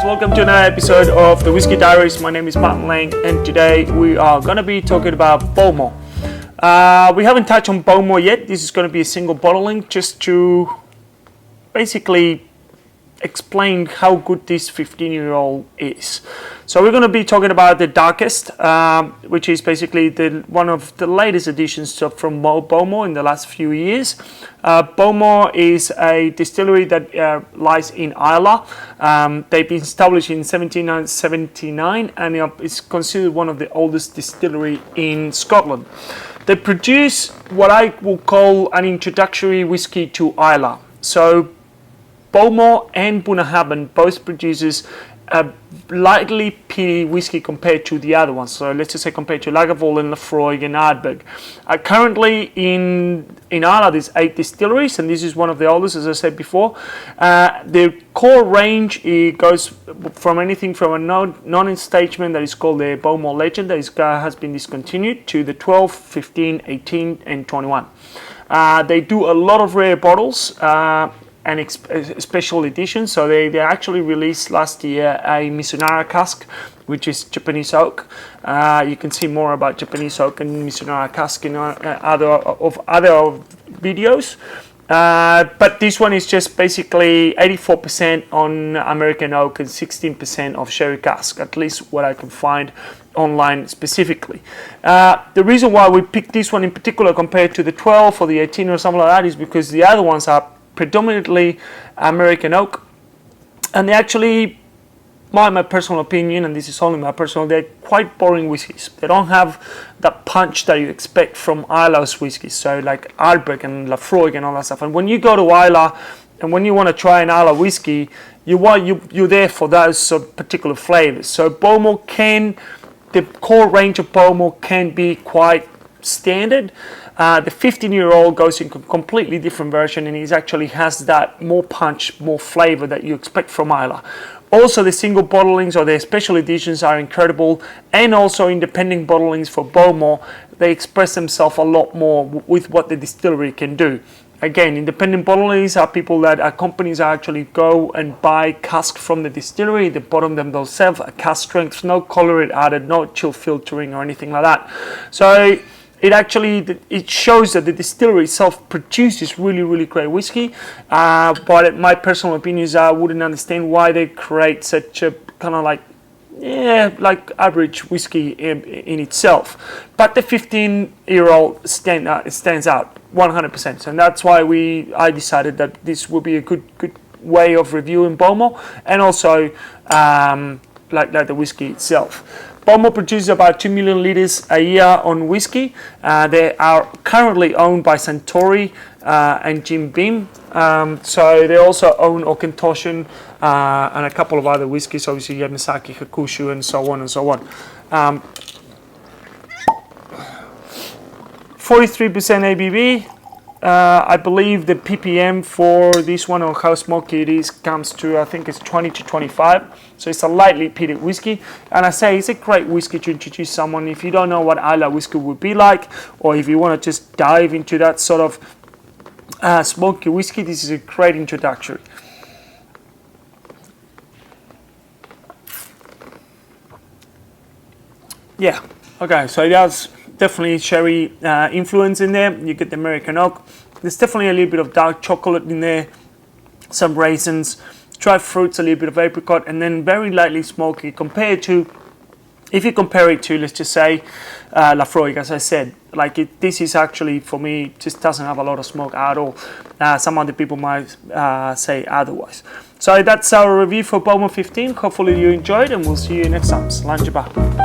welcome to another episode of the Whiskey Diaries. My name is Martin Lang, and today we are going to be talking about Bowmore. We haven't touched on Bowmore yet. This is going to be a single bottling just to basically explain how good this 15-year-old is. So we're going to be talking about the Darkest, which is basically one of the latest additions from Bowmore in the last few years. Bowmore is a distillery that lies in Islay. They've been established in 1779 and it's considered one of the oldest distillery in Scotland. They produce what I will call an introductory whiskey to Islay. So Bowmore and Bunnahabhain both produces a lightly peaty whiskey compared to the other ones. So let's just say compared to Lagavulin and Laphroaig and Ardbeg. Currently in Islay there's 8 distilleries, and this is one of the oldest, as I said before. The core range goes from anything from a non-instagement that is called the Bowmore Legend that has been discontinued to the 12, 15, 18 and 21. They do a lot of rare bottles and special editions. So they actually released last year a Mizunara cask, which is Japanese oak. You can see more about Japanese oak and Mizunara cask in other videos. But this one is just basically 84% on American oak and 16% of sherry cask, at least what I can find online specifically. The reason why we picked this one in particular compared to the 12 or the 18 or something like that is because the other ones are predominantly American oak, and they actually, my personal opinion, and this is only my personal, they're quite boring whiskies. They don't have that punch that you expect from Islay's whiskies, so like Ardbeg and Laphroaig and all that stuff. And when you go to Islay and when you want to try an Islay whiskey, you're there for those particular flavors. So Bowmore the core range of Bowmore can be quite standard. The 15-year-old goes in a completely different version, and it actually has that more punch, more flavor that you expect from Islay. Also, the single bottlings or the special editions are incredible, and also independent bottlings for Bowmore. They express themselves a lot more with what the distillery can do. Again, independent bottlings are companies that actually go and buy casks from the distillery. They bottle them themselves, a cask strength, no colorant added, no chill filtering or anything like that. So it shows that the distillery itself produces really, really great whiskey. But my personal opinion is I wouldn't understand why they create such a kind of like average whiskey in itself. But the 15-year-old stands out 100%, and that's why I decided that this would be a good way of reviewing Bowmore, and also like the whiskey itself. Bowmore produces about 2 million litres a year on whiskey. They are currently owned by Suntory and Jim Beam. So they also own Auchentoshan and a couple of other whiskies, obviously Yamazaki, Hakushu, and so on and so on. 43% ABV. I believe the ppm for this one, or how smoky it is, comes to, I think it's 20 to 25. So it's a lightly peated whiskey, and I say it's a great whiskey to introduce someone if you don't know what Islay whiskey would be like, or if you want to just dive into that sort of smoky whiskey. This is a great introductory. Yeah, okay, so it has definitely sherry influence in there. You get the American oak. There's definitely a little bit of dark chocolate in there, some raisins, dried fruits, a little bit of apricot, and then very lightly smoky compared to, if you compare it to, let's just say, Laphroaig, as I said. This is actually, for me, just doesn't have a lot of smoke at all. Some other people might say otherwise. So that's our review for Bowmore 15. Hopefully you enjoyed, and we'll see you next time. Slàinte mhath.